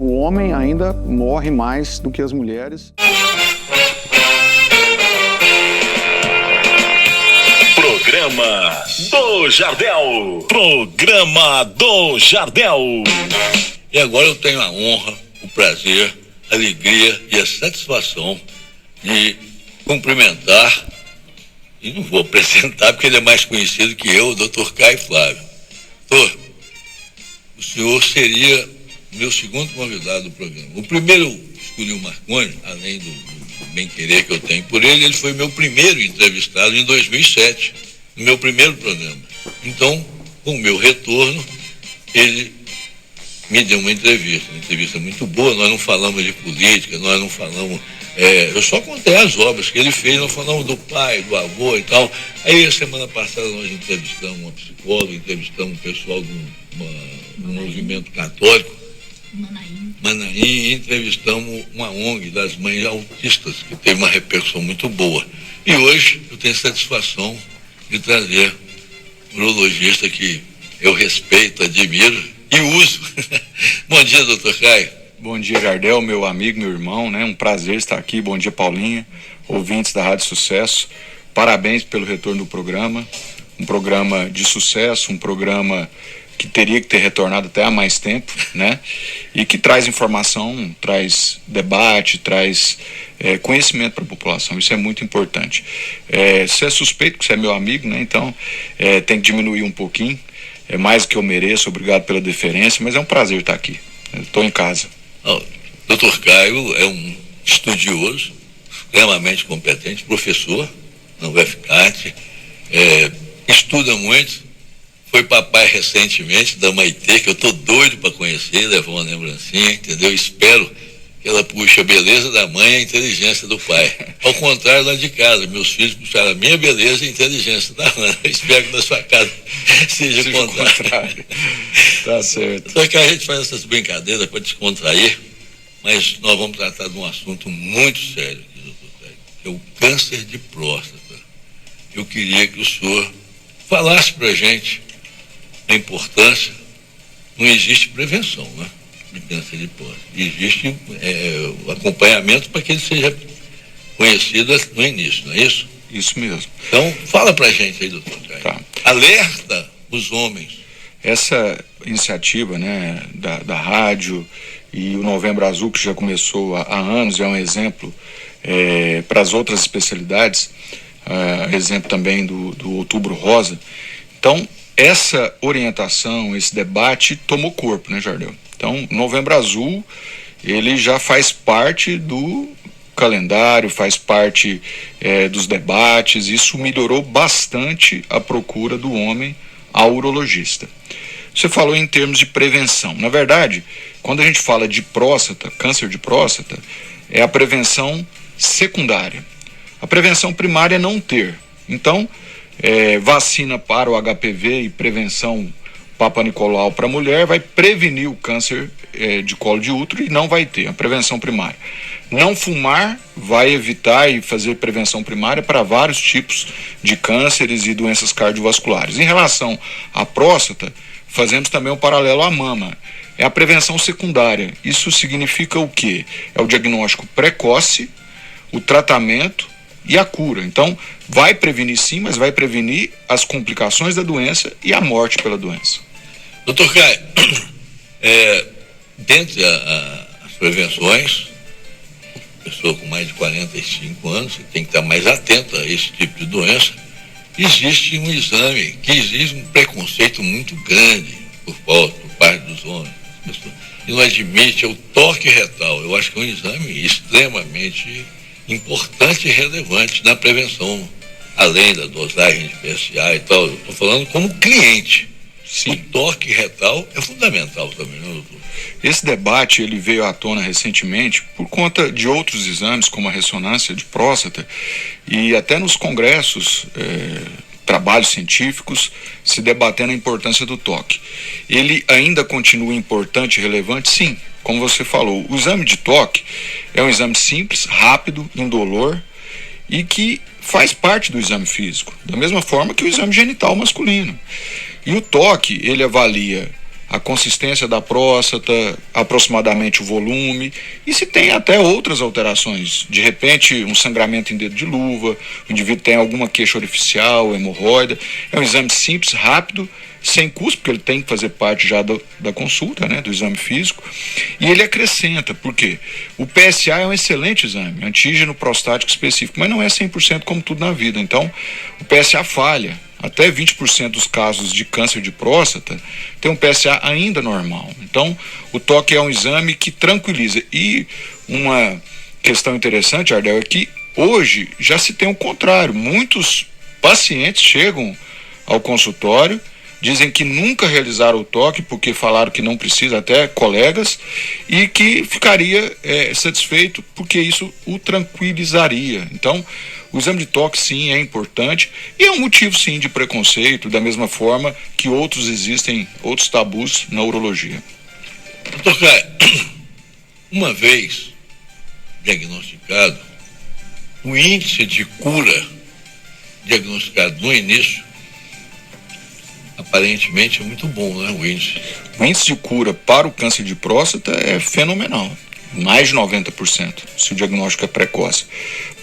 O homem ainda morre mais do que as mulheres. Programa do Jardel. Programa do Jardel. E agora eu tenho a honra, o prazer, a alegria e a satisfação de cumprimentar, e não vou apresentar porque ele é mais conhecido que eu, o Dr. Caio Flávio. Doutor, o senhor seria meu segundo convidado do programa. O primeiro eu escolhi o Marconi, além do bem-querer que eu tenho por ele, ele foi meu primeiro entrevistado em 2007, no meu primeiro programa. Então, com o meu retorno, ele me deu uma entrevista muito boa. Nós não falamos de política, nós não falamos... eu só contei as obras que ele fez, nós falamos do pai, do avô e tal. Aí, a semana passada, nós entrevistamos uma psicóloga, entrevistamos um pessoal do movimento católico, Manaim, entrevistamos uma ONG das mães autistas, que teve uma repercussão muito boa. E hoje eu tenho satisfação de trazer um urologista que eu respeito, admiro e uso. Bom dia, doutor Caio. Bom dia, Jardel, meu amigo, meu irmão, né? Um prazer estar aqui. Bom dia, Paulinha, ouvintes da Rádio Sucesso. Parabéns pelo retorno do programa. Um programa de sucesso, um programa que teria que ter retornado até há mais tempo, né? E que traz informação, traz debate, traz conhecimento para a população. Isso é muito importante. Você é suspeito que você é meu amigo, né? Então tem que diminuir um pouquinho. É mais do que eu mereço. Obrigado pela deferência, mas é um prazer estar aqui. Estou em casa. Dr. Caio é um estudioso, extremamente competente, professor na UFCAT, estuda muito. Foi papai recentemente da Maitê, que eu tô doido para conhecer, levar uma lembrancinha, entendeu? Espero que ela puxe a beleza da mãe e a inteligência do pai. Ao contrário, lá de casa, meus filhos puxaram a minha beleza e a inteligência da mãe. Espero que na sua casa seja o contrário. Tá certo. Só que a gente faz essas brincadeiras para descontrair, mas nós vamos tratar de um assunto muito sério aqui, doutor Caio, que é o câncer de próstata. Eu queria que o senhor falasse para a gente a importância. Não existe prevenção, né, de câncer de próstata. Existe o acompanhamento para que ele seja conhecido no início, não é isso? Isso mesmo. Então, fala para a gente aí, doutor Caio. Tá. Alerta os homens. Essa iniciativa, né, da rádio e o Novembro Azul, que já começou há anos, é um exemplo para as outras especialidades, exemplo também do Outubro Rosa. Então, essa orientação, esse debate tomou corpo, né, Jardel? Então, Novembro Azul, ele já faz parte do calendário, faz parte dos debates. Isso melhorou bastante a procura do homem ao urologista. Você falou em termos de prevenção. Na verdade, quando a gente fala de próstata, câncer de próstata, é a prevenção secundária. A prevenção primária é não ter. Então, vacina para o HPV e prevenção Papa Nicolau para a mulher vai prevenir o câncer de colo de útero e não vai ter a prevenção primária. Não fumar vai evitar e fazer prevenção primária para vários tipos de cânceres e doenças cardiovasculares. Em relação à próstata, fazemos também um paralelo à mama. É a prevenção secundária. Isso significa o quê? É o diagnóstico precoce, o tratamento e a cura. Então, vai prevenir sim, mas vai prevenir as complicações da doença e a morte pela doença. Doutor Caio, dentre as prevenções, pessoa com mais de 45 anos tem que estar mais atenta a esse tipo de doença. Existe um exame que exige um preconceito muito grande por parte dos homens. E não admite, é o toque retal. Eu acho que é um exame extremamente importante e relevante na prevenção, além da dosagem de PSA e tal. Eu estou falando como cliente. Sim. O toque retal é fundamental também, não, doutor? Esse debate ele veio à tona recentemente por conta de outros exames, como a ressonância de próstata, e até nos congressos, trabalhos científicos, se debatendo a importância do toque. Ele ainda continua importante e relevante? Sim, como você falou. O exame de toque é um exame simples, rápido, indolor e que faz parte do exame físico, da mesma forma que o exame genital masculino. E o toque, ele avalia a consistência da próstata, aproximadamente o volume, e se tem até outras alterações. De repente, um sangramento em dedo de luva, o indivíduo tem alguma queixa orificial, hemorroida. É um exame simples, rápido, sem custo, porque ele tem que fazer parte já da consulta, né, do exame físico, e ele acrescenta, porque o PSA é um excelente exame, antígeno prostático específico, mas não é 100% como tudo na vida. Então, o PSA falha. Até 20% dos casos de câncer de próstata tem um PSA ainda normal. Então, o toque é um exame que tranquiliza. E uma questão interessante, Ardel, é que hoje já se tem o contrário. Muitos pacientes chegam ao consultório, dizem que nunca realizaram o toque porque falaram que não precisa, até colegas, e que ficaria satisfeito porque isso o tranquilizaria. Então, o exame de toque, sim, é importante e é um motivo, sim, de preconceito, da mesma forma que existem outros tabus na urologia. Doutor Caio, uma vez diagnosticado, o índice de cura diagnosticado no início, aparentemente é muito bom, né, o índice? O índice de cura para o câncer de próstata é fenomenal, mais de 90%, se o diagnóstico é precoce.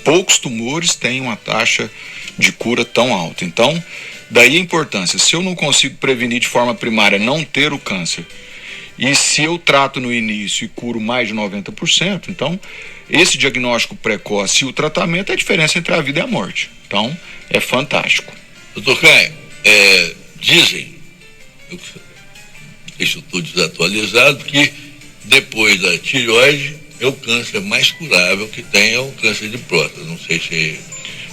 Poucos tumores têm uma taxa de cura tão alta. Então, daí a importância. Se eu não consigo prevenir de forma primária não ter o câncer, e se eu trato no início e curo mais de 90%, então, esse diagnóstico precoce e o tratamento é a diferença entre a vida e a morte. Então, é fantástico. Doutor Caio, dizem, eu estou desatualizado, que depois da tireoide é o câncer mais curável que tem, é o câncer de próstata. Não sei se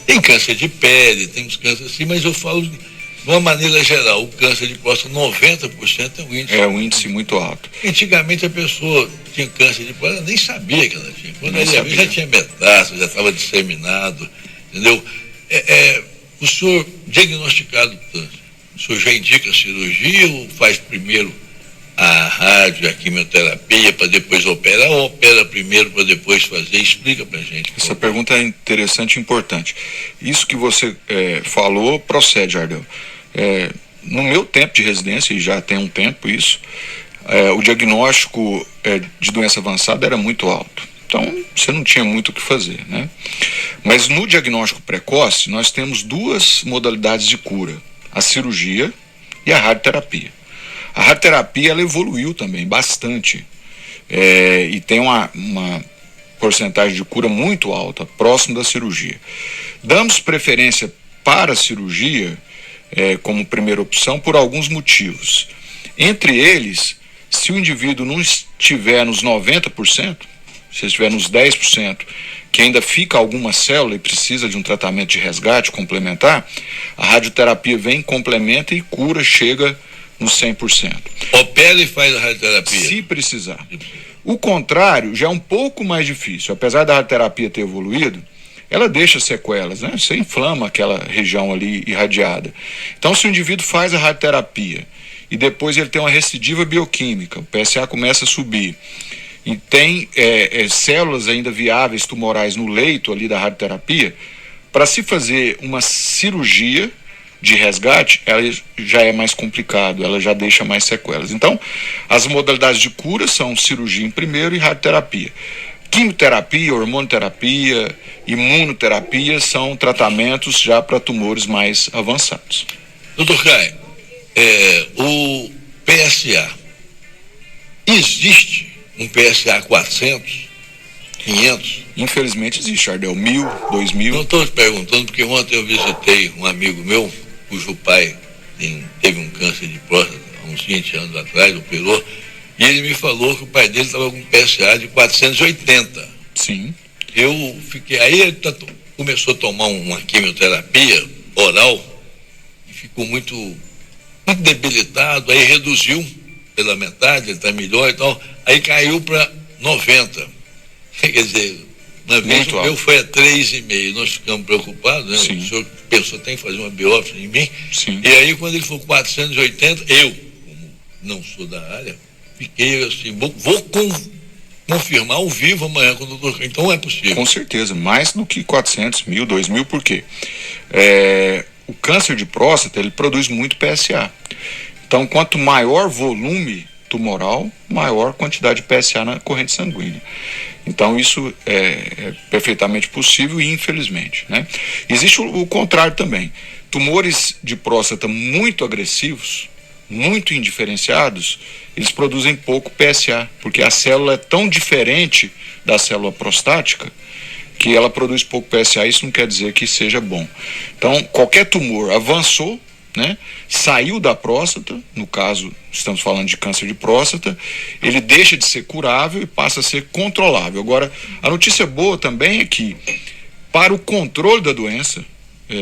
tem câncer de pele, tem uns cânceres assim, mas eu falo de uma maneira geral, o câncer de próstata, 90% é um índice. É um índice muito alto. Antigamente a pessoa tinha câncer de próstata, nem sabia que ela tinha. Quando ela ia ver, já tinha metástase, já estava disseminado, entendeu? O senhor diagnosticado câncer, o senhor já indica cirurgia ou faz primeiro a rádio, a quimioterapia para depois operar, ou opera primeiro para depois fazer? Explica pra gente. Essa pergunta é interessante e importante. Isso que você falou procede, Ardel. No meu tempo de residência, e já tem um tempo isso, o diagnóstico de doença avançada era muito alto. Então, você não tinha muito o que fazer, né? Mas no diagnóstico precoce, nós temos duas modalidades de cura: a cirurgia e a radioterapia. A radioterapia, ela evoluiu também bastante, e tem uma porcentagem de cura muito alta, próximo da cirurgia. Damos preferência para a cirurgia como primeira opção por alguns motivos. Entre eles, se o indivíduo não estiver nos 90%, se estiver nos 10%, que ainda fica alguma célula e precisa de um tratamento de resgate complementar, a radioterapia vem, complementa e cura, chega nos 100%. Opera e faz a radioterapia? Se precisar. O contrário já é um pouco mais difícil. Apesar da radioterapia ter evoluído, ela deixa sequelas, né? Você inflama aquela região ali irradiada. Então, se o indivíduo faz a radioterapia e depois ele tem uma recidiva bioquímica, o PSA começa a subir, e tem células ainda viáveis tumorais no leito ali da radioterapia, para se fazer uma cirurgia de resgate, ela já é mais complicado, ela já deixa mais sequelas. Então, as modalidades de cura são cirurgia em primeiro e radioterapia. Quimioterapia, hormonoterapia, imunoterapia são tratamentos já para tumores mais avançados. Doutor Caio, o PSA, existe um PSA 400, 500? Infelizmente existe, Ardel, 1000, 2000. Não estou te perguntando, porque ontem eu visitei um amigo meu, cujo pai teve um câncer de próstata há uns 20 anos atrás, operou, e ele me falou que o pai dele estava com um PSA de 480. Sim. Eu fiquei, aí ele começou a tomar uma quimioterapia oral e ficou muito debilitado, aí reduziu pela metade, ele está melhor e tal, aí caiu para 90. Quer dizer, uma vez o meu foi a 3,5, nós ficamos preocupados, né? Sim. O senhor pensou, tem que fazer uma biópsia em mim? Sim. E aí quando ele foi 480, eu, como não sou da área, fiquei assim, vou confirmar ao vivo amanhã com o doutor. Então é possível. Com certeza, mais do que 400, 1000, 2000, por quê? O câncer de próstata, ele produz muito PSA. Então, quanto maior volume tumoral, maior quantidade de PSA na corrente sanguínea. Então, isso é perfeitamente possível e infelizmente, né? Existe o contrário também. Tumores de próstata muito agressivos, muito indiferenciados, eles produzem pouco PSA, porque a célula é tão diferente da célula prostática que ela produz pouco PSA. Isso não quer dizer que seja bom. Então, qualquer tumor avançou, né, saiu da próstata, no caso, estamos falando de câncer de próstata, ele deixa de ser curável e passa a ser controlável. Agora, a notícia boa também é que, para o controle da doença,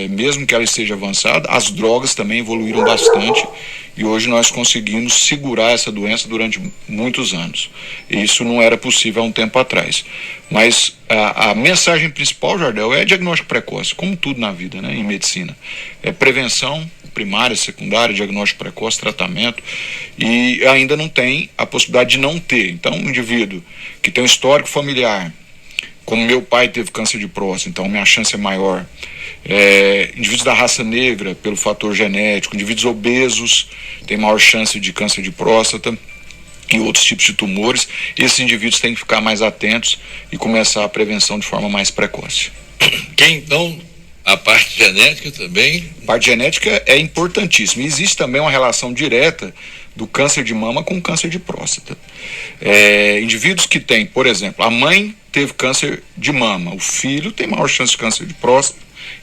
mesmo que ela esteja avançada, as drogas também evoluíram bastante e hoje nós conseguimos segurar essa doença durante muitos anos. E isso não era possível há um tempo atrás. Mas a mensagem principal, Jardel, é diagnóstico precoce, como tudo na vida, né, em medicina. É prevenção primária, secundária, diagnóstico precoce, tratamento, e ainda não tem a possibilidade de não ter. Então, um indivíduo que tem um histórico familiar, como meu pai teve câncer de próstata, então minha chance é maior. Indivíduos da raça negra, pelo fator genético, indivíduos obesos têm maior chance de câncer de próstata e outros tipos de tumores. Esses indivíduos têm que ficar mais atentos e começar a prevenção de forma mais precoce. Então, a parte genética também? A parte genética é importantíssima. Existe também uma relação direta do câncer de mama com o câncer de próstata. Indivíduos que têm, por exemplo, a mãe teve câncer de mama, o filho tem maior chance de câncer de próstata,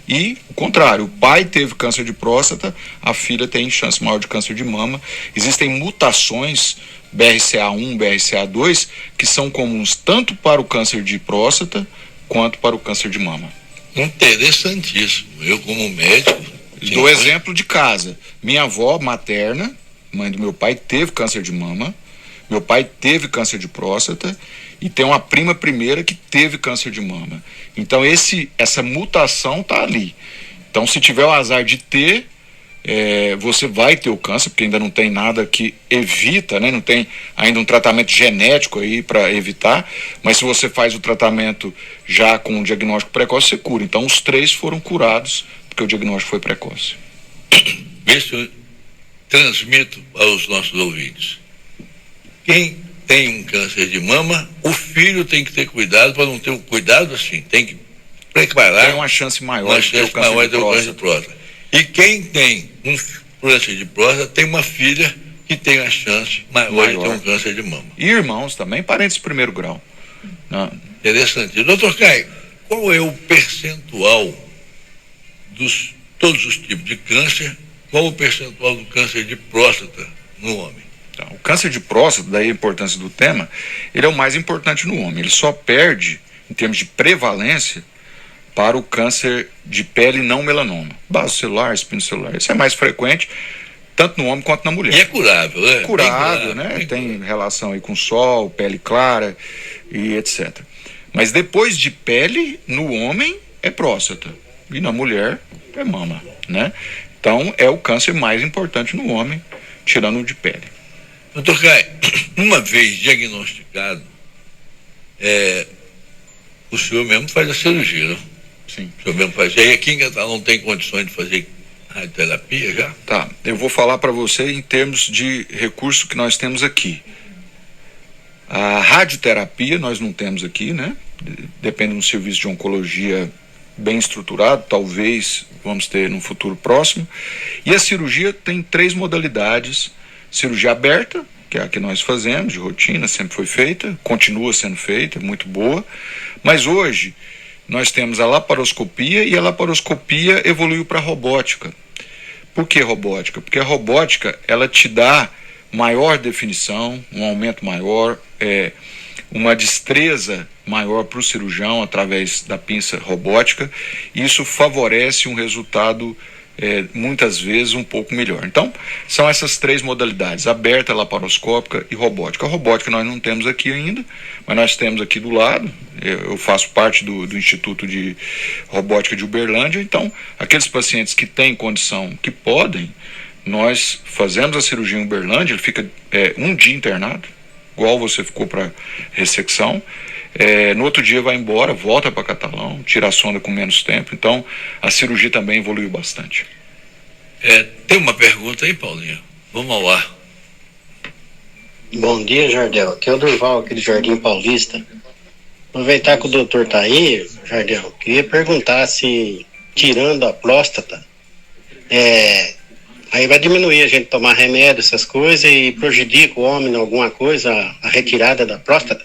e o contrário, o pai teve câncer de próstata, a filha tem chance maior de câncer de mama. Existem mutações BRCA1, BRCA2 que são comuns tanto para o câncer de próstata quanto para o câncer de mama. Interessantíssimo. Eu, como médico, dou exemplo de casa. Minha avó materna, mãe do meu pai, teve câncer de mama. Meu pai teve câncer de próstata e tem uma prima primeira que teve câncer de mama. Então essa mutação está ali. Então, se tiver o azar de ter, você vai ter o câncer, porque ainda não tem nada que evita, né? Não tem ainda um tratamento genético aí para evitar, mas se você faz o tratamento já com um diagnóstico precoce, você cura. Então, os 3 foram curados, porque o diagnóstico foi precoce. Vê se eu transmito aos nossos ouvintes. Quem tem um câncer de mama, o filho tem que ter cuidado, para não ter um cuidado assim, tem que preparar. Tem uma chance maior de ter o câncer de próstata. E quem tem um câncer de próstata tem uma filha que tem a chance maior de ter um câncer de mama. E irmãos também, parentes de primeiro grau. Interessante. Doutor Caio, qual é o percentual dos todos os tipos de câncer? Qual o percentual do câncer de próstata no homem? Então, o câncer de próstata, daí a importância do tema, ele é o mais importante no homem. Ele só perde, em termos de prevalência, para o câncer de pele não melanoma. Base celular, espino celular. Isso é mais frequente, tanto no homem quanto na mulher. E é curável, né? Curável, né? Tem relação aí com sol, pele clara e etc. Mas depois de pele, no homem é próstata. E na mulher é mama, né? Então é o câncer mais importante no homem, tirando o de pele. Doutor Caio, uma vez diagnosticado, o senhor mesmo faz a cirurgia, não? Sim. O senhor mesmo faz. E aí aqui em Catalão não tem condições de fazer radioterapia já? Tá, eu vou falar para você em termos de recurso que nós temos aqui. A radioterapia nós não temos aqui, né? Depende de um serviço de oncologia bem estruturado, talvez vamos ter no futuro próximo. E a cirurgia tem 3 modalidades. Cirurgia aberta, que é a que nós fazemos, de rotina, sempre foi feita, continua sendo feita, é muito boa. Mas hoje nós temos a laparoscopia e a laparoscopia evoluiu para a robótica. Por que robótica? Porque a robótica, ela te dá maior definição, um aumento maior, uma destreza maior para o cirurgião através da pinça robótica, e isso favorece um resultado muitas vezes um pouco melhor. Então, são essas 3 modalidades, aberta, laparoscópica e robótica. A robótica nós não temos aqui ainda, mas nós temos aqui do lado. Eu faço parte do Instituto de Robótica de Uberlândia, então aqueles pacientes que têm condição, que podem, nós fazemos a cirurgia em Uberlândia, ele fica um dia internado, igual você ficou para ressecção. No outro dia vai embora, volta para Catalão, tira a sonda com menos tempo. Então a cirurgia também evoluiu bastante. Tem uma pergunta aí, Paulinho? Vamos ao ar. Bom dia, Jardel. Aqui é o Durval, aqui do Jardim Paulista. Aproveitar que o doutor tá aí, Jardel, queria perguntar se, tirando a próstata, aí vai diminuir a gente tomar remédio, essas coisas, e prejudica o homem em alguma coisa, a retirada da próstata?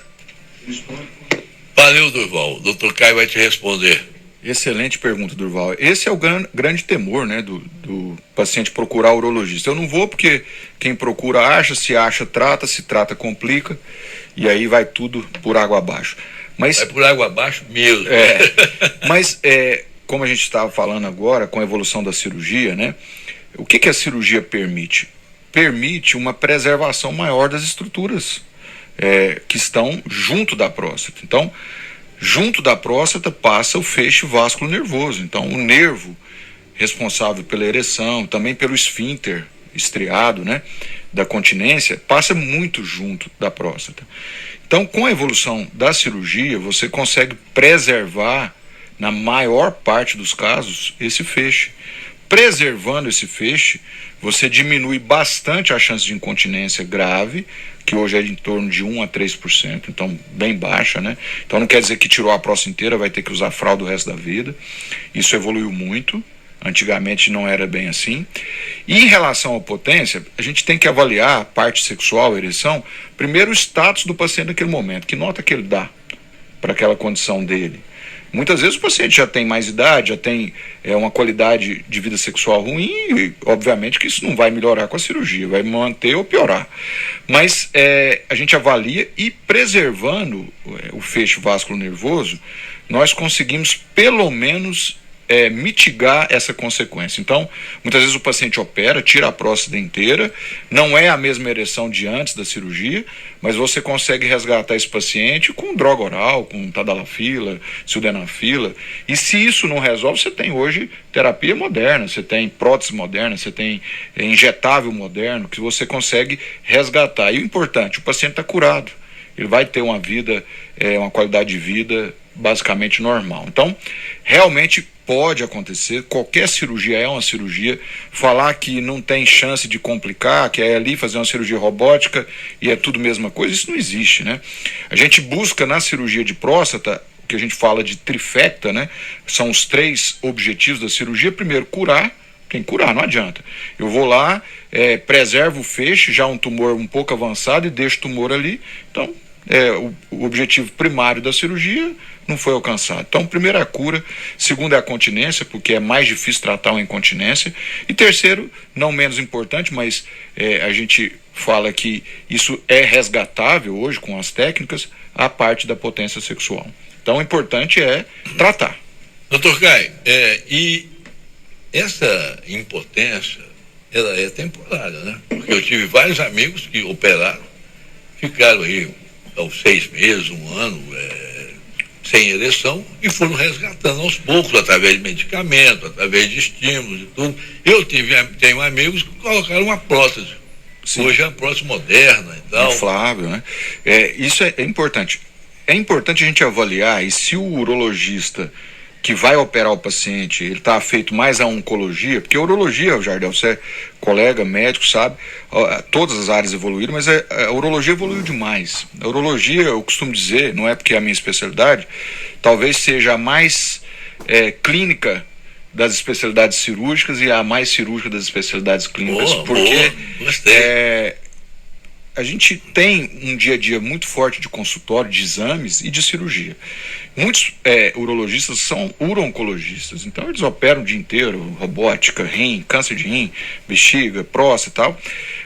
Valeu, Durval. O doutor Caio vai te responder. Excelente pergunta, Durval. Esse é o grande temor, né, do paciente procurar o urologista. Eu não vou porque quem procura acha, se acha, trata, se trata, complica, e aí vai tudo por água abaixo. Mas, vai por água abaixo mesmo. Mas, como a gente estava falando agora, com a evolução da cirurgia, né, o que a cirurgia permite? Permite uma preservação maior das estruturas que estão junto da próstata. Então, junto da próstata passa o feixe vasculo nervoso. Então, o nervo responsável pela ereção, também pelo esfíncter estriado, né, da continência, passa muito junto da próstata. Então, com a evolução da cirurgia, você consegue preservar, na maior parte dos casos, esse feixe. Preservando esse feixe, você diminui bastante a chance de incontinência grave, que hoje é em torno de 1 a 3%, então bem baixa, né? Então não quer dizer que tirou a próstata inteira, vai ter que usar fralda o resto da vida. Isso evoluiu muito, antigamente não era bem assim. E em relação à potência, a gente tem que avaliar a parte sexual, a ereção, primeiro o status do paciente naquele momento, que nota que ele dá para aquela condição dele. Muitas vezes o paciente já tem mais idade, já tem uma qualidade de vida sexual ruim e, obviamente, que isso não vai melhorar com a cirurgia, vai manter ou piorar. Mas a gente avalia e, preservando o feixe vasculo nervoso, nós conseguimos, pelo menos, mitigar essa consequência. Então, muitas vezes o paciente opera, tira a próstata inteira, não é a mesma ereção de antes da cirurgia, mas você consegue resgatar esse paciente com droga oral, com tadalafila, sildenafila, e se isso não resolve, você tem hoje terapia moderna, você tem prótese moderna, você tem injetável moderno, que você consegue resgatar. E o importante, o paciente está curado, ele vai ter uma vida, uma qualidade de vida basicamente normal. Então, realmente pode acontecer, qualquer cirurgia é uma cirurgia. Falar que não tem chance de complicar, que é ali fazer uma cirurgia robótica e é tudo a mesma coisa, isso não existe, né? A gente busca na cirurgia de próstata, o que a gente fala de trifecta, né? São os 3 objetivos da cirurgia. Primeiro, curar. Tem que curar, não adianta. Eu vou lá, preservo o feixe, já um tumor um pouco avançado, e deixo o tumor ali. Então, o objetivo primário da cirurgia não foi alcançado. Então, primeiro é a cura, segundo é a continência, porque é mais difícil tratar uma incontinência, e terceiro, não menos importante, mas a gente fala que isso é resgatável hoje com as técnicas, a parte da potência sexual. Então, o importante é tratar. Doutor Caio, e essa impotência, ela é temporária, né? Porque eu tive vários amigos que operaram, ficaram aí aos 6 meses, 1 ano, sem ereção, e foram resgatando aos poucos, através de medicamento, através de estímulos e tudo. Eu tenho amigos que colocaram uma prótese. Sim. Hoje é uma prótese moderna e tal. Inflável, né? Isso é importante. É importante a gente avaliar, e se o urologista que vai operar o paciente, ele está afeito mais à oncologia, porque a urologia, Jardel, você é colega, médico, sabe, todas as áreas evoluíram, mas a urologia evoluiu demais. A urologia, eu costumo dizer, não é porque é a minha especialidade, talvez seja a mais clínica das especialidades cirúrgicas e a mais cirúrgica das especialidades clínicas, porque a gente tem um dia a dia muito forte de consultório, de exames e de cirurgia. Muitos urologistas são uro-oncologistas, então eles operam o dia inteiro, robótica, rim, câncer de rim, bexiga, próstata e tal.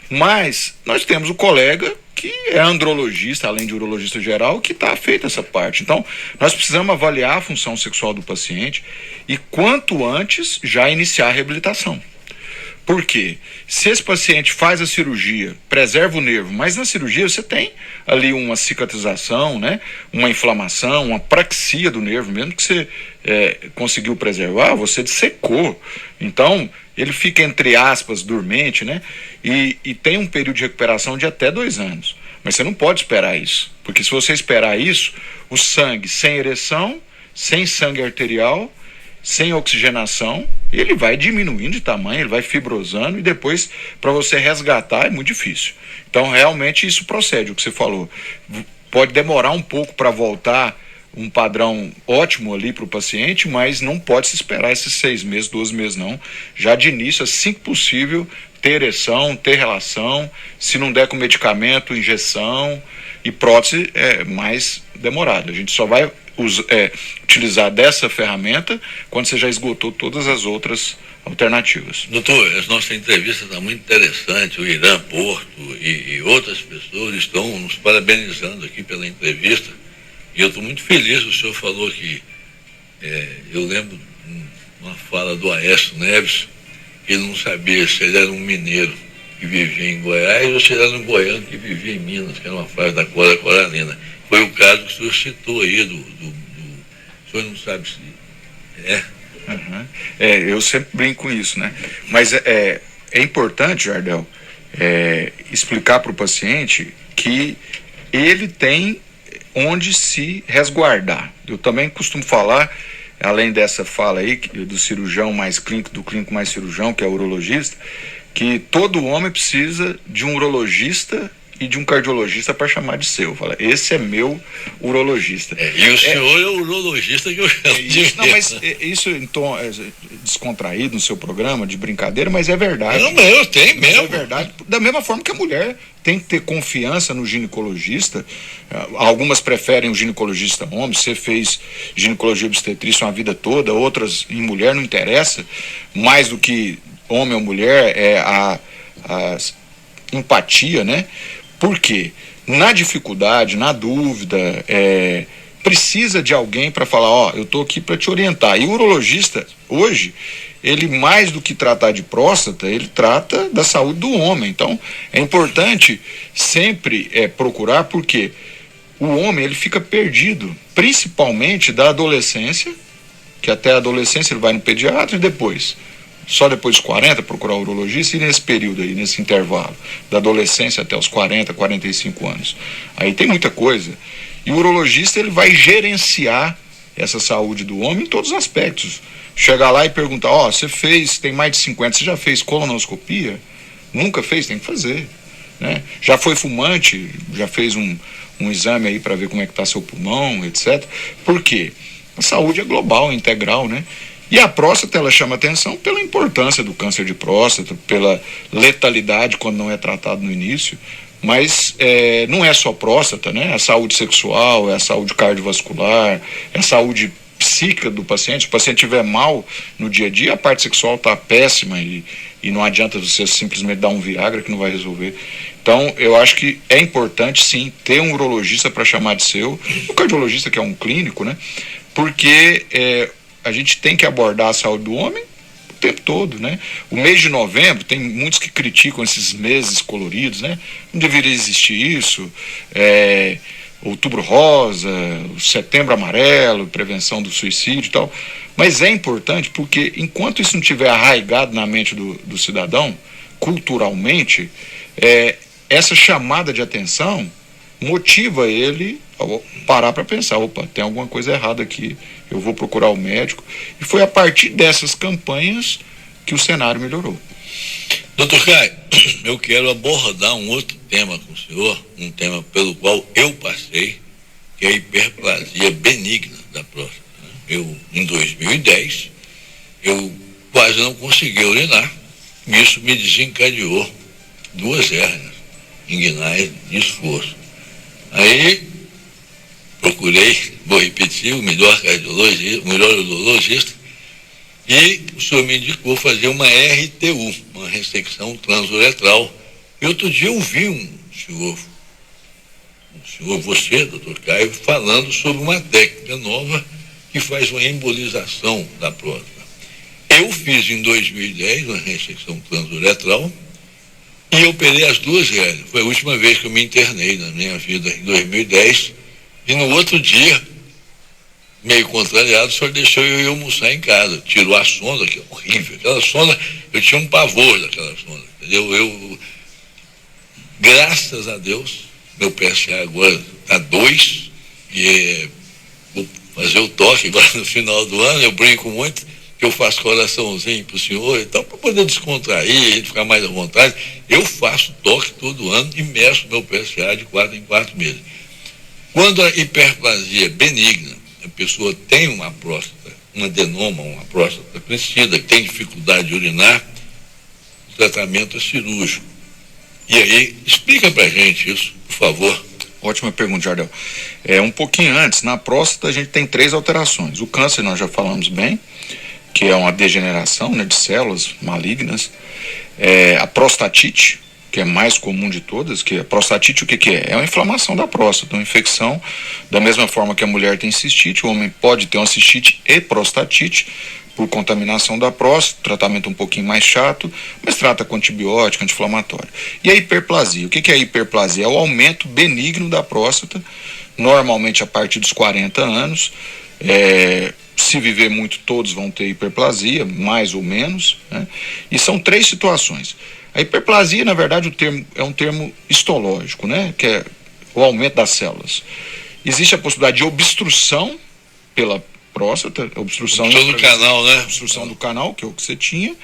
Mas nós temos o colega que é andrologista, além de urologista geral, que está afeito essa parte. Então, nós precisamos avaliar a função sexual do paciente e, quanto antes, já iniciar a reabilitação. Por quê? Se esse paciente faz a cirurgia, preserva o nervo, mas na cirurgia você tem ali uma cicatrização, né? Uma inflamação, uma praxia do nervo, mesmo que você conseguiu preservar, você dissecou. Então, ele fica, entre aspas, dormente, né? E tem um período de recuperação de até 2 anos. Mas você não pode esperar isso, porque se você esperar isso, o sangue sem ereção, sem sangue arterial, sem oxigenação, ele vai diminuindo de tamanho, ele vai fibrosando e depois para você resgatar é muito difícil. Então realmente isso procede, o que você falou. Pode demorar um pouco para voltar um padrão ótimo ali para o paciente, mas não pode se esperar esses 6 meses, 12 meses não. Já de início, assim que possível, ter ereção, ter relação, se não der com medicamento, injeção, e prótese é mais demorado. A gente só vai utilizar dessa ferramenta quando você já esgotou todas as outras alternativas. Doutor, a nossa entrevista está muito interessante, o Irã Porto e outras pessoas estão nos parabenizando aqui pela entrevista. E eu estou muito feliz, o senhor falou que, eu lembro uma fala do Aécio Neves, que ele não sabia se ele era um mineiro que vivia em Goiás ou se ele era um goiano que vivia em Minas, que era uma frase da Cora Coralina. Foi o caso que o senhor citou aí, o senhor não sabe se é? Uhum. Eu sempre brinco com isso, né? Mas é importante, Jardel, explicar para o paciente que ele tem onde se resguardar. Eu também costumo falar, além dessa fala aí do cirurgião mais clínico, do clínico mais cirurgião, que é o urologista, que todo homem precisa de um urologista e de um cardiologista para chamar de seu. Fala, esse é meu urologista. E o senhor é o urologista que eu chamo de não, mas isso em tom descontraído no seu programa, de brincadeira, mas é verdade. Não, mas eu tenho mesmo. É verdade. Da mesma forma que a mulher tem que ter confiança no ginecologista. Algumas preferem o ginecologista homem. Você fez ginecologia obstetrícia uma vida toda, outras em mulher, não interessa. Mais do que homem ou mulher é a empatia, né? Por quê? Na dificuldade, na dúvida, precisa de alguém para falar, eu estou aqui para te orientar. E o urologista, hoje, ele mais do que tratar de próstata, ele trata da saúde do homem. Então, é importante sempre procurar, porque o homem ele fica perdido, principalmente da adolescência, que até a adolescência ele vai no pediatra e depois... Só depois dos 40 procurar o urologista, e nesse período aí, nesse intervalo, da adolescência até os 40, 45 anos. Aí tem muita coisa. E o urologista ele vai gerenciar essa saúde do homem em todos os aspectos. Chegar lá e perguntar, você tem mais de 50, você já fez colonoscopia? Nunca fez? Tem que fazer. Né? Já foi fumante? Já fez um exame aí para ver como é que está seu pulmão, etc. Por quê? A saúde é global, é integral, né? E a próstata, ela chama atenção pela importância do câncer de próstata, pela letalidade quando não é tratado no início, mas não é só próstata, né? É a saúde sexual, é a saúde cardiovascular, é a saúde psíquica do paciente. Se o paciente estiver mal no dia a dia, a parte sexual está péssima e não adianta você simplesmente dar um Viagra que não vai resolver. Então, eu acho que é importante, sim, ter um urologista para chamar de seu, o cardiologista que é um clínico, né? Porque a gente tem que abordar a saúde do homem o tempo todo, né? O mês de novembro, tem muitos que criticam esses meses coloridos, né? Não deveria existir isso. Outubro rosa, setembro amarelo, prevenção do suicídio e tal. Mas é importante porque enquanto isso não estiver arraigado na mente do cidadão, culturalmente, essa chamada de atenção motiva ele a parar para pensar, tem alguma coisa errada aqui, eu vou procurar o médico. E foi a partir dessas campanhas que o cenário melhorou. Doutor Caio, eu quero abordar um outro tema com o senhor, um tema pelo qual eu passei, que é a hiperplasia benigna da próstata. Em 2010, eu quase não consegui urinar, e isso me desencadeou 2 hérnias inguinais de esforço. Aí procurei, vou repetir, o melhor urologista, e o senhor me indicou fazer uma RTU, uma ressecção transuretral. E outro dia eu vi um senhor, você, doutor Caio, falando sobre uma técnica nova que faz uma embolização da próstata. Eu fiz em 2010 uma ressecção transuretral e operei as 2 hérnias. Foi a última vez que eu me internei na minha vida, em 2010. E no outro dia, meio contrariado, o senhor deixou eu ir almoçar em casa. Tirou a sonda, que é horrível. Aquela sonda, eu tinha um pavor daquela sonda, entendeu? Graças a Deus, meu PSA agora está 2, e vou fazer o toque agora no final do ano. Eu brinco muito que eu faço coraçãozinho pro senhor, então, para poder descontrair, a gente ficar mais à vontade. Eu faço toque todo ano e meço meu PSA de 4 em 4 meses. Quando a hiperplasia benigna, a pessoa tem uma próstata, um adenoma, uma próstata crescida, que tem dificuldade de urinar, o tratamento é cirúrgico. E aí, explica pra gente isso, por favor. Ótima pergunta, Jardel. Um pouquinho antes, na próstata a gente tem 3 alterações. O câncer nós já falamos bem, que é uma degeneração, né, de células malignas. A prostatite, que é mais comum de todas, que a prostatite o que é? É uma inflamação da próstata, uma infecção, da mesma forma que a mulher tem cistite, o homem pode ter uma cistite e prostatite, por contaminação da próstata, tratamento um pouquinho mais chato, mas trata com antibiótico, anti-inflamatório. E a hiperplasia, o que é a hiperplasia? É o aumento benigno da próstata, normalmente a partir dos 40 anos, se viver muito todos vão ter hiperplasia, mais ou menos, né? E são 3 situações. A hiperplasia, na verdade, é um termo histológico, né? Que é o aumento das células. Existe a possibilidade de obstrução pela próstata, obstrução do canal, né? Obstrução do canal, que é o que você tinha.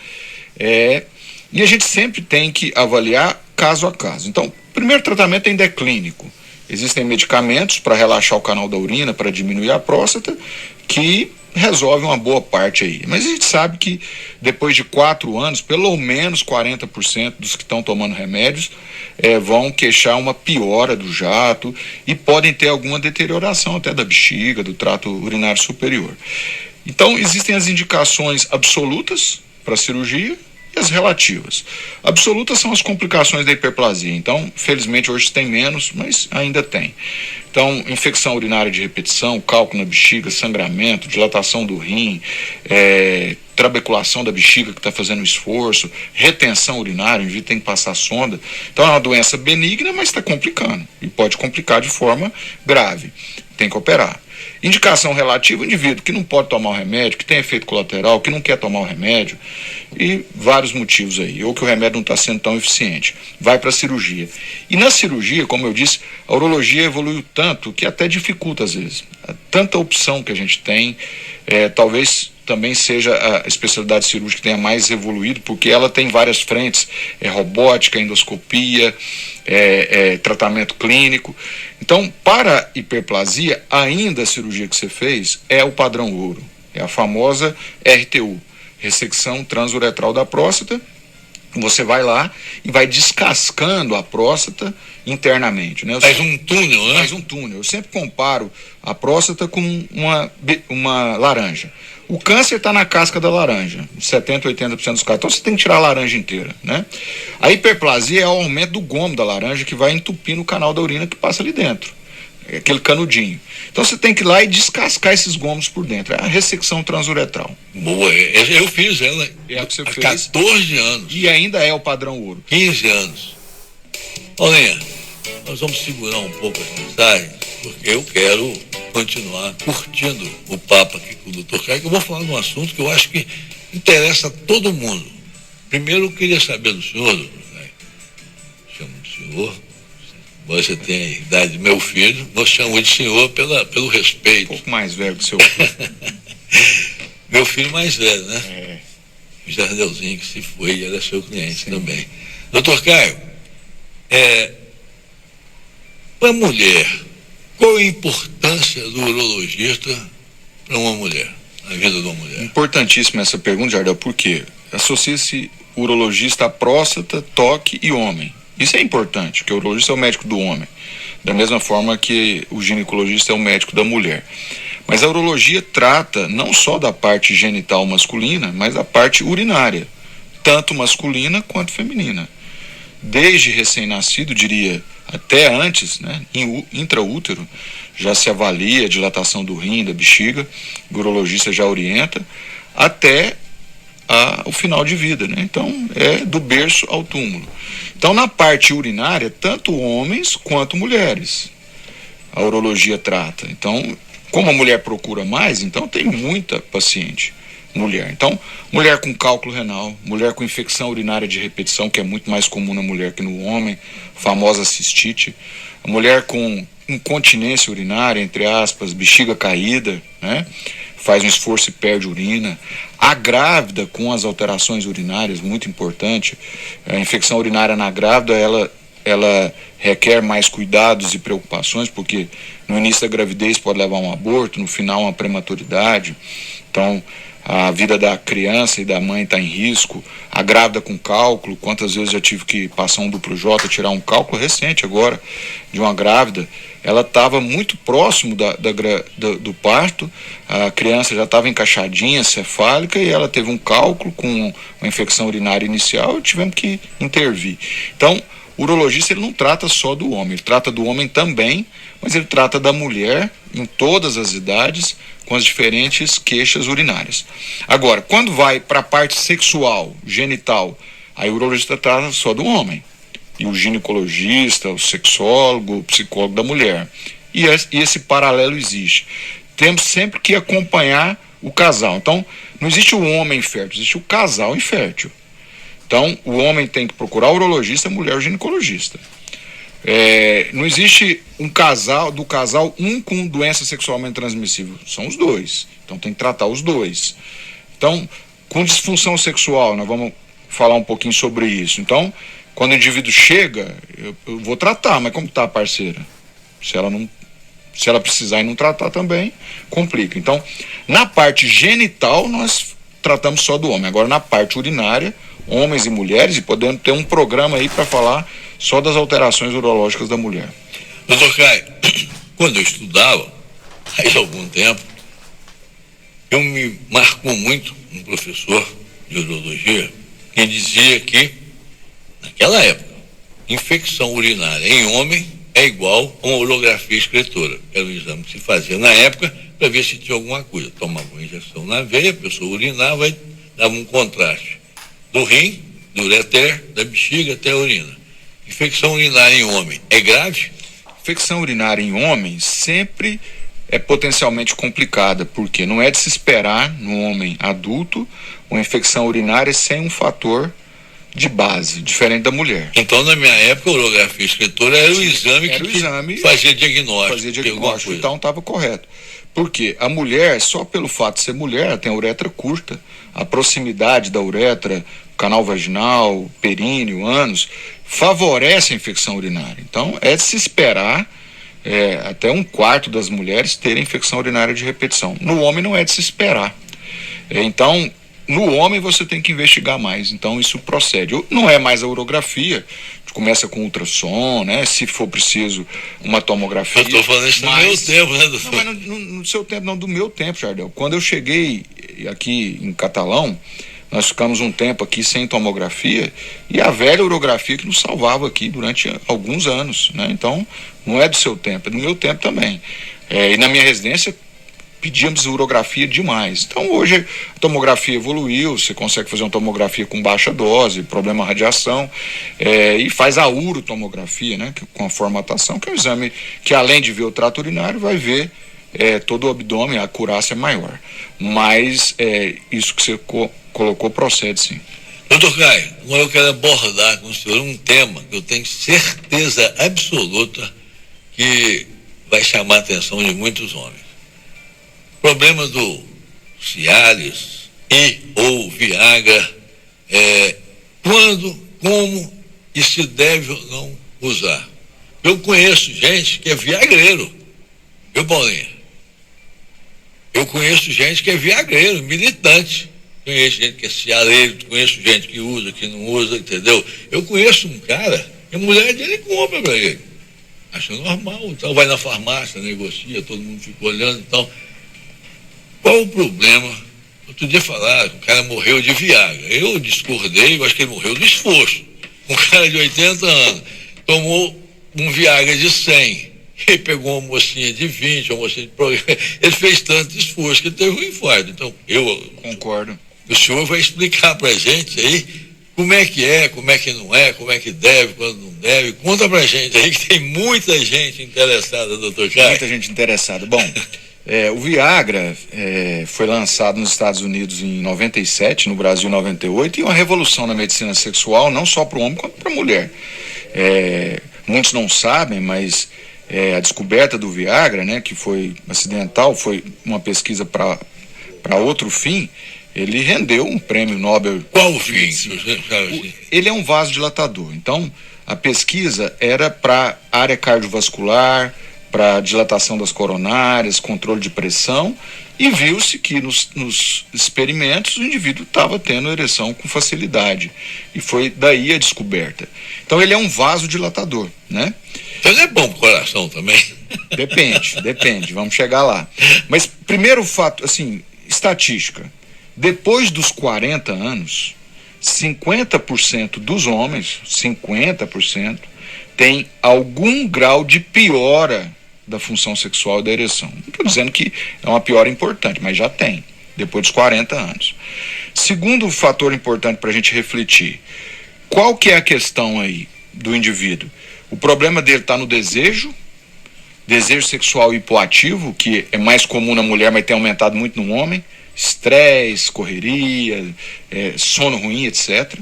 E a gente sempre tem que avaliar caso a caso. Então, o primeiro tratamento ainda é clínico. Existem medicamentos para relaxar o canal da urina, para diminuir a próstata, que resolve uma boa parte aí. Mas a gente sabe que depois de 4 anos, pelo menos 40% dos que estão tomando remédios vão queixar uma piora do jato e podem ter alguma deterioração até da bexiga, do trato urinário superior. Então, existem as indicações absolutas para cirurgia e as relativas. Absolutas são as complicações da hiperplasia. Então, felizmente hoje tem menos, mas ainda tem. Então, infecção urinária de repetição, cálculo na bexiga, sangramento, dilatação do rim, trabeculação da bexiga que está fazendo esforço, retenção urinária, o indivíduo tem que passar sonda. Então, é uma doença benigna, mas está complicando. E pode complicar de forma grave. Tem que operar. Indicação relativa, o indivíduo que não pode tomar o remédio, que tem efeito colateral, que não quer tomar o remédio, e vários motivos aí, ou que o remédio não está sendo tão eficiente, vai para a cirurgia. E na cirurgia, como eu disse, a urologia evoluiu tanto que até dificulta às vezes. Tanta opção que a gente tem, talvez também seja a especialidade cirúrgica que tenha mais evoluído, porque ela tem várias frentes, robótica, endoscopia, tratamento clínico. Então, para a hiperplasia, ainda a cirurgia que você fez é o padrão ouro, é a famosa RTU, ressecção transuretral da próstata. Você vai lá e vai descascando a próstata internamente, né? Faz um túnel, né? Faz um túnel. Eu sempre comparo a próstata com uma laranja. O câncer está na casca da laranja, 70%, 80% dos casos. Então você tem que tirar a laranja inteira, né? A hiperplasia é o aumento do gomo da laranja que vai entupindo o canal da urina que passa ali dentro. É aquele canudinho. Então você tem que ir lá e descascar esses gomos por dentro. É a ressecção transuretral. Boa, eu fiz ela o que você há fez. 14 anos. E ainda é o padrão ouro. 15 anos. Paulinha, nós vamos segurar um pouco as mensagens, porque eu quero continuar curtindo o papo aqui com o Dr. Caio, que eu vou falar de um assunto que eu acho que interessa a todo mundo. Primeiro, eu queria saber do senhor, Dr. Caio. Chamo de senhor. Você tem a idade do meu filho, nós chamamos de senhor pelo respeito. Um pouco mais velho que o seu filho. Meu filho mais velho, né? O Jardelzinho que se foi, ele era seu cliente. Sim. Também. Doutor Caio, para a mulher, qual a importância do urologista para uma mulher, na vida de uma mulher? Importantíssima essa pergunta, Jardel, porque associa-se urologista a próstata, toque e homem. Isso é importante, porque o urologista é o médico do homem, da mesma forma que o ginecologista é o médico da mulher. Mas a urologia trata não só da parte genital masculina, mas da parte urinária, tanto masculina quanto feminina. Desde recém-nascido, diria, até antes, né, intraútero, já se avalia a dilatação do rim, da bexiga, o urologista já orienta, até o final de vida, né? Então, é do berço ao túmulo. Então, na parte urinária, tanto homens quanto mulheres, a urologia trata. Então, como a mulher procura mais, então tem muita paciente mulher. Então, mulher com cálculo renal, mulher com infecção urinária de repetição, que é muito mais comum na mulher que no homem, famosa cistite, a mulher com incontinência urinária, entre aspas, bexiga caída, né? Faz um esforço e perde urina. A grávida com as alterações urinárias, muito importante. A infecção urinária na grávida, ela requer mais cuidados e preocupações, porque no início da gravidez pode levar a um aborto, no final uma prematuridade. Então, a vida da criança e da mãe está em risco. A grávida com cálculo, quantas vezes já tive que passar um duplo J, tirar um cálculo recente agora de uma grávida, ela estava muito próximo do parto, a criança já estava encaixadinha, cefálica, e ela teve um cálculo com uma infecção urinária inicial e tivemos que intervir. Então, o urologista ele não trata só do homem, ele trata do homem também, mas ele trata da mulher em todas as idades, com as diferentes queixas urinárias. Agora, quando vai para a parte sexual, genital, aí o urologista trata só do homem. E o ginecologista, o sexólogo, o psicólogo da mulher. E esse paralelo existe. Temos sempre que acompanhar o casal. Então, não existe o homem infértil, existe o casal infértil. Então, o homem tem que procurar o urologista, a mulher o ginecologista. Não existe um casal um com doença sexualmente transmissível, são os dois. Então tem que tratar os dois. Então, com disfunção sexual, nós vamos falar um pouquinho sobre isso. Então, quando o indivíduo chega, eu vou tratar, mas como está a parceira? Se ela precisar e não tratar também, complica. Então, na parte genital, nós tratamos só do homem. Agora, na parte urinária, homens e mulheres, e podemos ter um programa aí para falar só das alterações urológicas da mulher. Doutor Caio, quando eu estudava, há algum tempo, me marcou muito um professor de urologia que dizia que, naquela época, infecção urinária em homem é igual a uma urografia excretora. Era o exame que se fazia na época para ver se tinha alguma coisa. Tomava uma injeção na veia, a pessoa urinava e dava um contraste do rim, do ureter, da bexiga até a urina. Infecção urinária em homem é grave? Infecção urinária em homem sempre é potencialmente complicada, porque não é de se esperar no homem adulto uma infecção urinária sem um fator de base, diferente da mulher. Então, na minha época, a urografia excretora era o exame que fazia diagnóstico. Então, estava correto. Porque a mulher, só pelo fato de ser mulher, ela tem a uretra curta, a proximidade da uretra, canal vaginal, períneo, ânus, favorece a infecção urinária. Então, é de se esperar até 1/4 das mulheres terem infecção urinária de repetição. No homem não é de se esperar. Então, no homem você tem que investigar mais. Então, isso procede. Não é mais a urografia, a gente começa com ultrassom, né? Se for preciso, uma tomografia. Eu estou falando isso no meu tempo, né, doutor? Não, mas no seu tempo, não, do meu tempo, Jardel. Quando eu cheguei aqui em Catalão, nós ficamos um tempo aqui sem tomografia, e a velha urografia que nos salvava aqui durante alguns anos, né? Então, não é do seu tempo, é do meu tempo também. E na minha residência, pedíamos urografia demais. Então, hoje a tomografia evoluiu, você consegue fazer uma tomografia com baixa dose, problema radiação, e faz a urotomografia, né? Com a formatação, que é um exame que, além de ver o trato urinário, vai ver todo o abdômen, a acurácia é maior. Mas isso que você colocou procede, sim. Doutor Caio, agora eu quero abordar com o senhor um tema que eu tenho certeza absoluta que vai chamar a atenção de muitos homens. Problema do Cialis ou Viagra, quando, como e se deve ou não usar. Eu conheço gente que é viagreiro, viu, Paulinho? Eu conheço gente que é viagreiro, militante. Conheço gente que é cialeiro, conheço gente que usa, que não usa, entendeu? Eu conheço um cara que a mulher dele compra para ele. Acha normal, então vai na farmácia, negocia, todo mundo fica olhando e tal. Qual o problema? Outro dia falaram que o cara morreu de Viagra. Eu discordei, eu acho que ele morreu do esforço. Um cara de 80 anos tomou um Viagra de 100. Ele pegou uma mocinha de 20, uma mocinha de programa. Ele fez tanto esforço que ele teve um infarto. Então, eu concordo. O senhor vai explicar pra gente aí como é que não é, como é que deve, quando não deve. Conta pra gente aí que tem muita gente interessada, doutor Caio. Muita gente interessada. Bom, o Viagra foi lançado nos Estados Unidos em 97, no Brasil em 98, e uma revolução na medicina sexual, não só para o homem, quanto para a mulher. Muitos não sabem, mas a descoberta do Viagra, né, que foi acidental, foi uma pesquisa para outro fim, ele rendeu um prêmio Nobel. Qual o fim? Ele é um vasodilatador. Então, a pesquisa era para área cardiovascular, para dilatação das coronárias, controle de pressão, e viu-se que nos experimentos o indivíduo estava tendo ereção com facilidade. E foi daí a descoberta. Então, ele é um vasodilatador, né? Então, ele é bom para o coração também? Depende, vamos chegar lá. Mas, primeiro fato, assim, estatística. Depois dos 40 anos, 50% dos homens, 50%, tem algum grau de piora da função sexual e da ereção. Não estou dizendo que é uma piora importante, mas já tem, depois dos 40 anos. Segundo fator importante para a gente refletir, qual que é a questão aí do indivíduo? O problema dele está no desejo sexual hipoativo, que é mais comum na mulher, mas tem aumentado muito no homem, estresse, correria, sono ruim, etc.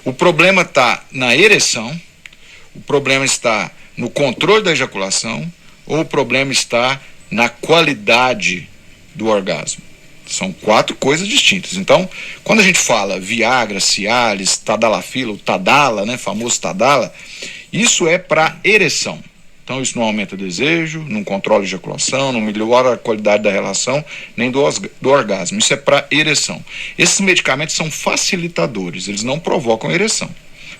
O problema está na ereção, o problema está no controle da ejaculação, ou o problema está na qualidade do orgasmo. São 4 coisas distintas. Então, quando a gente fala Viagra, Cialis, Tadalafila, o Tadala, né, famoso Tadala, isso é para ereção. Então, isso não aumenta o desejo, não controla a ejaculação, não melhora a qualidade da relação, nem do orgasmo. Isso é para ereção. Esses medicamentos são facilitadores, eles não provocam ereção.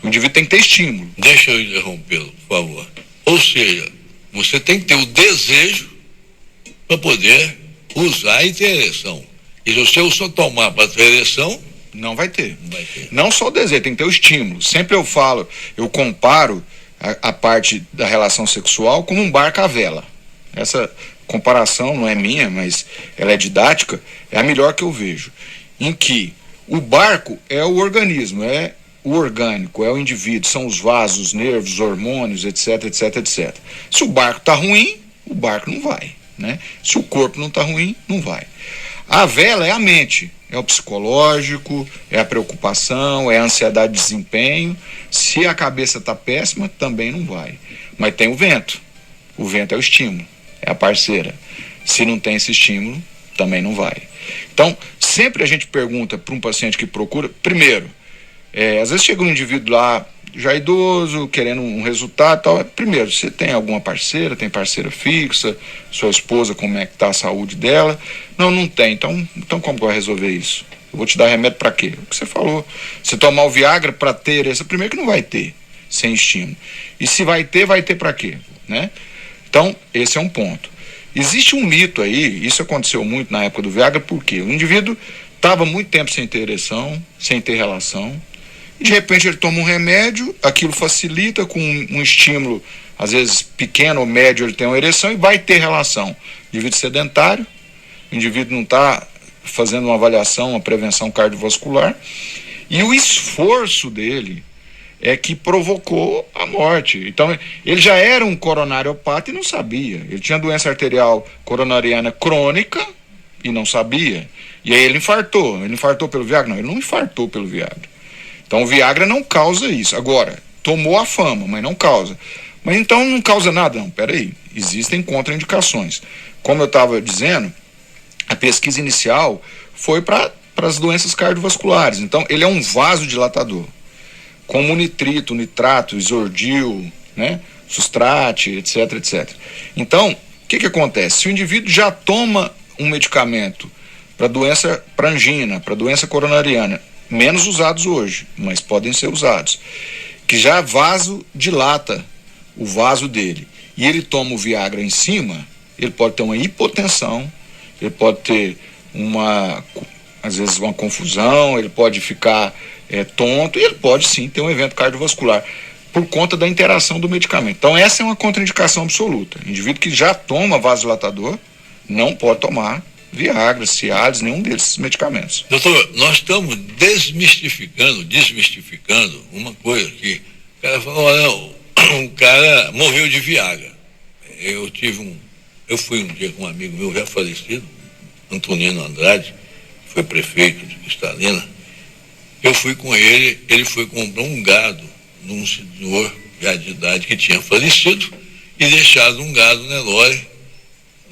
O indivíduo tem que ter estímulo. Deixa eu interrompê-lo, por favor. Ou seja, você tem que ter o desejo para poder usar e ter ereção. E se você só tomar para ter ereção, não vai ter. Não só o desejo, tem que ter o estímulo. Sempre eu comparo a parte da relação sexual como um barco à vela. Essa comparação não é minha, mas ela é didática, é a melhor que eu vejo. Em que o barco é o organismo, é o orgânico, é o indivíduo, são os vasos, os nervos, os hormônios, etc, etc, etc. Se o barco está ruim, o barco não vai, né? Se o corpo não está ruim, não vai. A vela é a mente, é o psicológico, é a preocupação, é a ansiedade de desempenho. Se a cabeça está péssima, também não vai. Mas tem o vento é o estímulo, é a parceira. Se não tem esse estímulo, também não vai. Então, sempre a gente pergunta para um paciente que procura, primeiro, às vezes chega um indivíduo lá, já idoso, querendo um resultado e tal. Primeiro, você tem alguma parceira, tem parceira fixa, sua esposa, como é que está a saúde dela? Não tem. Então como vai resolver isso? Eu vou te dar remédio para quê? O que você falou. Você tomar o Viagra para ter essa, primeiro que não vai ter, sem estímulo. E se vai ter para quê? Né? Então, esse é um ponto. Existe um mito aí, isso aconteceu muito na época do Viagra, por quê? O indivíduo estava muito tempo sem ter ereção, sem ter relação, e de repente ele toma um remédio, aquilo facilita com um estímulo, às vezes pequeno ou médio, ele tem uma ereção e vai ter relação. Indivíduo sedentário, o indivíduo não está fazendo uma avaliação, uma prevenção cardiovascular, e o esforço dele é que provocou a morte. Então, ele já era um coronariopata e não sabia. Ele tinha doença arterial coronariana crônica e não sabia. E aí ele infartou. Ele infartou pelo Viagra? Não, ele não infartou pelo Viagra. Então o Viagra não causa isso. Agora, tomou a fama, mas não causa. Mas então não causa nada? Não, peraí. Existem contraindicações. Como eu estava dizendo, a pesquisa inicial foi para as doenças cardiovasculares. Então ele é um vasodilatador, como nitrito, nitrato, isordil, né, sustrate, etc, etc. Então, o que acontece? Se o indivíduo já toma um medicamento para angina, para doença coronariana, menos usados hoje, mas podem ser usados, que já vasodilata o vaso dele, e ele toma o Viagra em cima, ele pode ter uma hipotensão, ele pode ter às vezes uma confusão, ele pode ficar tonto, e ele pode sim ter um evento cardiovascular por conta da interação do medicamento. Então essa é uma contraindicação absoluta. O indivíduo que já toma vasodilatador não pode tomar Viagra, Cialis, nenhum desses medicamentos. Doutor, nós estamos desmistificando uma coisa que o cara falou, olha, o cara morreu de Viagra. Eu fui um dia com um amigo meu já falecido, Antonino Andrade, foi prefeito de Cristalina. Eu fui com ele foi comprar um gado num senhor já de idade que tinha falecido, e deixado um gado Nelore.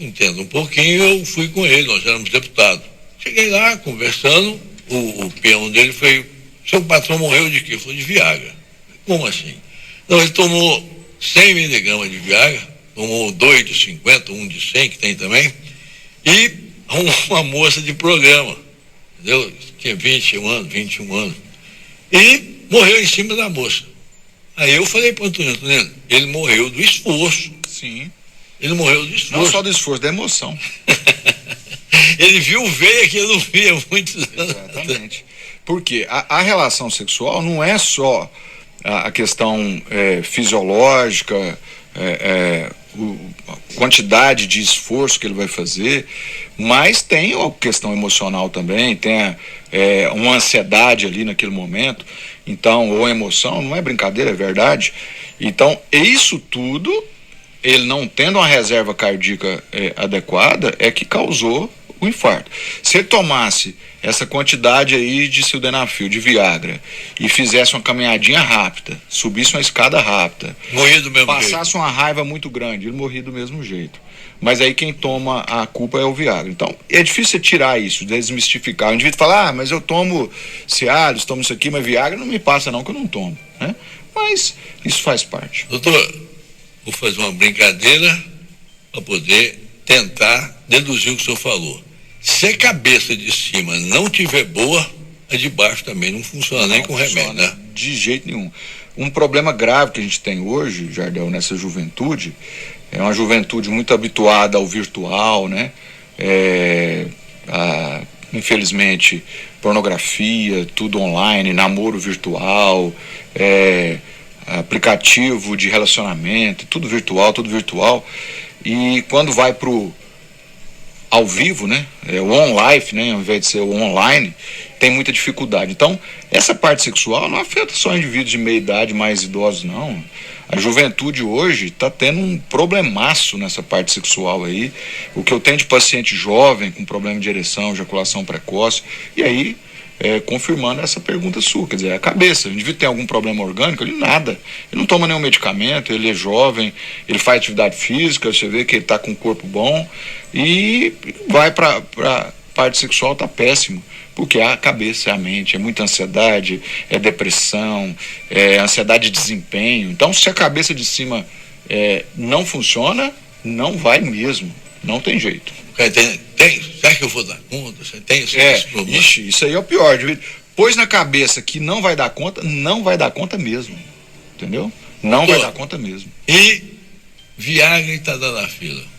Entendo um pouquinho, eu fui com ele, nós éramos deputados. Cheguei lá, conversando, o peão dele foi, seu patrão morreu de quê? Foi de Viagra. Como assim? Não, ele tomou 100 miligramas de Viagra, tomou 2 de 50, 1 de 100, que tem também, e uma moça de programa, entendeu? Tinha 21 anos, e morreu em cima da moça. Aí eu falei para o Antônio, ele morreu do esforço. Sim. Ele morreu do esforço. Não só do esforço, da emoção. Ele viu veia que ele não via muitos anos. Exatamente. Porque a relação sexual não é só a questão fisiológica, a quantidade de esforço que ele vai fazer, mas tem a questão emocional também, tem uma ansiedade ali naquele momento, então, ou emoção, não é brincadeira, é verdade. Então, isso tudo, ele não tendo uma reserva cardíaca adequada, é que causou o infarto. Se ele tomasse essa quantidade aí de sildenafil, de Viagra, e fizesse uma caminhadinha rápida, subisse uma escada rápida, morria do mesmo passasse jeito. uma raiva muito grande, ele morria do mesmo jeito. Mas aí quem toma a culpa é o Viagra. Então, é difícil você tirar isso, desmistificar. O indivíduo fala, mas eu tomo Cialis, tomo isso aqui, mas Viagra não me passa não, que eu não tomo, né? Mas isso faz parte. Doutor, vou fazer uma brincadeira para poder tentar deduzir o que o senhor falou. Se a cabeça de cima não tiver boa, a de baixo também não funciona nem com remédio, né? De jeito nenhum. Um problema grave que a gente tem hoje, Jardel, nessa juventude, é uma juventude muito habituada ao virtual, né? Infelizmente, pornografia, tudo online, namoro virtual, aplicativo de relacionamento, tudo virtual. E quando vai pro ao vivo, né? O on-life, né? Ao invés de ser o online, tem muita dificuldade. Então, essa parte sexual não afeta só indivíduos de meia idade, mais idosos, não. A juventude hoje está tendo um problemaço nessa parte sexual aí. O que eu tenho de paciente jovem com problema de ereção, ejaculação precoce, e aí, confirmando essa pergunta sua, quer dizer, é a cabeça. O indivíduo tem algum problema orgânico? Ele nada. Ele não toma nenhum medicamento, ele é jovem, ele faz atividade física, você vê que ele está com um corpo bom, e vai para a parte sexual, está péssimo. Porque a cabeça, a mente, é muita ansiedade, é depressão, é ansiedade de desempenho. Então, se a cabeça de cima não funciona, não vai mesmo. Não tem jeito. Será que eu vou dar conta? Você tem esse problema? Ixi, isso aí é o pior. Pôs na cabeça que não vai dar conta, não vai dar conta mesmo. Entendeu? Não vai dar conta mesmo. E Viagra e Tadalafila?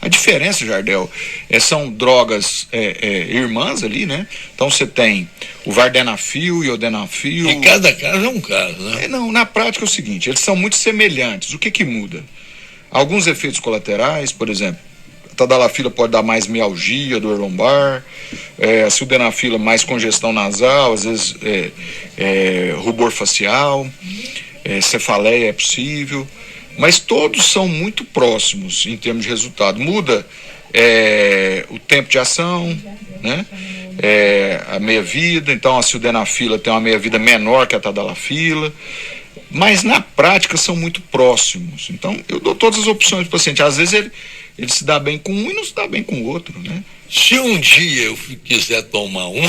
A diferença, Jardel, são drogas irmãs ali, né? Então você tem o vardenafil e o iodenafil. E cada caso é um caso, né? Não, na prática é o seguinte, eles são muito semelhantes. O que muda? Alguns efeitos colaterais, por exemplo, a tadalafila pode dar mais mialgia, dor lombar, a sildenafila mais congestão nasal, às vezes rubor facial, cefaleia é possível. Mas todos são muito próximos em termos de resultado. Muda o tempo de ação, né? A meia-vida. Então a sildenafila tem uma meia-vida menor que a tadalafila. Mas na prática são muito próximos. Então eu dou todas as opções para o paciente. Às vezes ele se dá bem com um e não se dá bem com o outro, né? Se um dia eu quiser tomar um...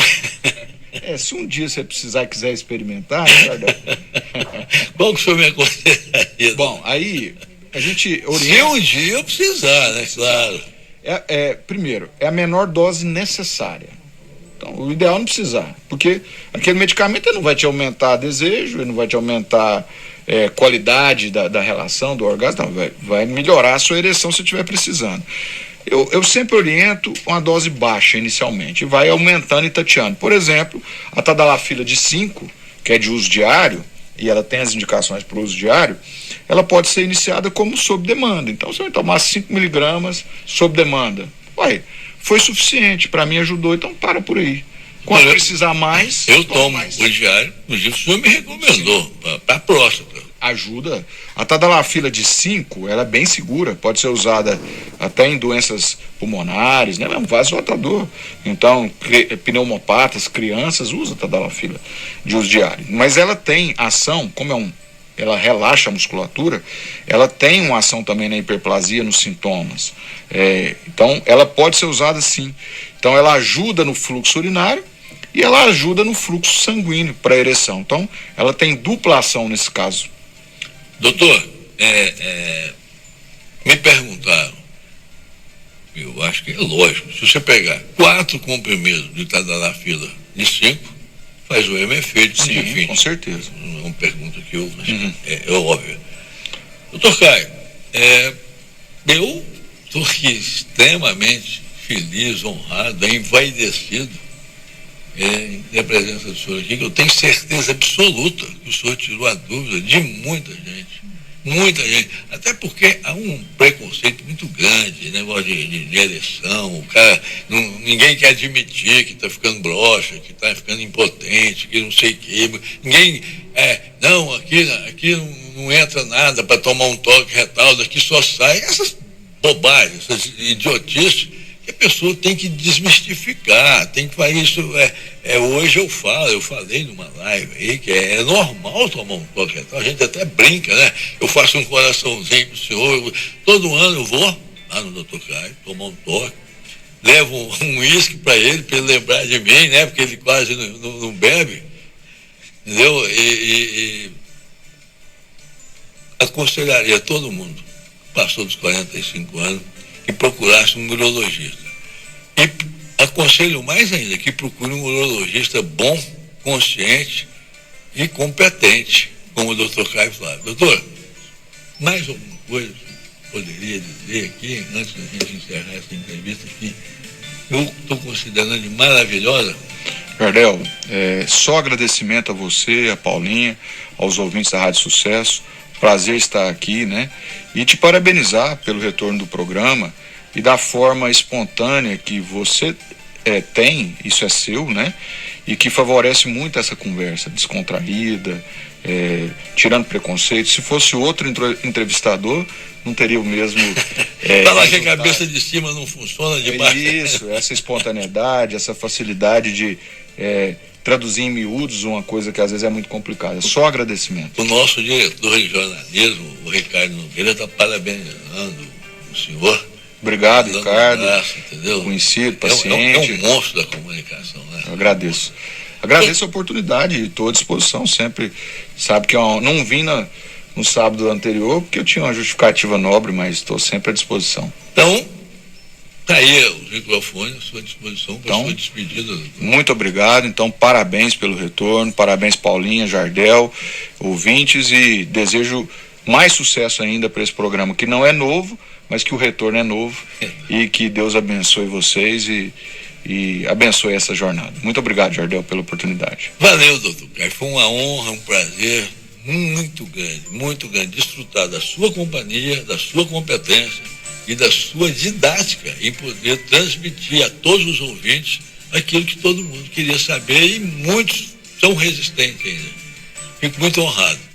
se um dia você precisar e quiser experimentar, qual que o senhor me aconselharia? Bom, aí a gente orienta... Se um dia eu precisar, né? Claro. Primeiro, é a menor dose necessária. Então, o ideal é não precisar, porque aquele medicamento ele não vai te aumentar desejo, ele não vai te aumentar qualidade da relação, do orgasmo, não, vai melhorar a sua ereção se estiver precisando. Eu sempre oriento uma dose baixa inicialmente, e vai aumentando e tateando. Por exemplo, a tadalafila de 5, que é de uso diário, e ela tem as indicações para o uso diário, ela pode ser iniciada como sob demanda. Então você vai tomar 5 miligramas sob demanda. Foi suficiente, para mim ajudou, então para por aí. Quando precisar mais... Eu tomo o diário, inclusive o senhor me recomendou, para a próstata. Ajuda. A tadalafila de 5, ela é bem segura, pode ser usada até em doenças pulmonares, né? É um vasodilatador. Então, pneumopatas, crianças usam a tadalafila de uso diário. Mas ela tem ação, como ela relaxa a musculatura, ela tem uma ação também na hiperplasia, nos sintomas. Então, ela pode ser usada sim. Então, ela ajuda no fluxo urinário e ela ajuda no fluxo sanguíneo para a ereção. Então, ela tem dupla ação nesse caso. Doutor, me perguntaram, eu acho que é lógico, se você pegar 4 comprimidos de tadalafila de 5, faz o mesmo efeito. Sim, com certeza. Não é uma pergunta que eu é óbvia. Doutor Caio, eu estou aqui extremamente feliz, honrado, envaidecido na presença do senhor aqui, que eu tenho certeza absoluta que o senhor tirou a dúvida de muita gente. Muita gente, até porque há um preconceito muito grande, negócio de ereção, o cara, ninguém quer admitir que está ficando broxa, que está ficando impotente, que não sei o que, ninguém, não, aqui não entra nada para tomar um toque retal, daqui só sai, essas bobagens, essas idiotices, que a pessoa tem que desmistificar, tem que fazer isso. Hoje eu falei numa live aí que é normal tomar um toque retal, a gente até brinca, né? Eu faço um coraçãozinho pro senhor, todo ano eu vou lá no Dr. Caio tomar um toque, levo um uísque para ele lembrar de mim, né? Porque ele quase não bebe, entendeu? E aconselharia todo mundo que passou dos 45 anos que procurasse um urologista. E aconselho mais ainda que procure um urologista bom, consciente e competente, como o Dr. Caio Flávio. Doutor, mais alguma coisa que poderia dizer aqui, antes da gente encerrar essa entrevista que eu estou considerando de maravilhosa? Jardel, só agradecimento a você, a Paulinha, aos ouvintes da Rádio Sucesso. Prazer estar aqui, né? E te parabenizar pelo retorno do programa e da forma espontânea que você tem, isso é seu, né? E que favorece muito essa conversa descontraída, tirando preconceito. Se fosse outro entrevistador, não teria o mesmo. Falar que a cabeça de cima não funciona de baixo. Isso, essa espontaneidade, essa facilidade de traduzir em miúdos uma coisa que às vezes é muito complicada. Só agradecimento. O nosso diretor de jornalismo, o Ricardo Nogueira, está parabenizando o senhor. Obrigado, Ricardo. Graça, entendeu? Conhecido, paciente. É um monstro da comunicação, né? Eu agradeço. Agradeço a oportunidade e estou à disposição sempre. Sabe que eu não vim no sábado anterior porque eu tinha uma justificativa nobre, mas estou sempre à disposição. Então, tá aí os microfones à sua disposição para a sua despedida. Muito obrigado. Então, parabéns pelo retorno, parabéns Paulinha, Jardel, ouvintes, e desejo mais sucesso ainda para esse programa que não é novo, mas que o retorno é novo e que Deus abençoe vocês e abençoe essa jornada. Muito obrigado, Jardel, pela oportunidade. Valeu, doutor Caio. Foi uma honra, um prazer muito grande desfrutar da sua companhia, da sua competência e da sua didática em poder transmitir a todos os ouvintes aquilo que todo mundo queria saber, e muitos são resistentes ainda. Fico muito honrado.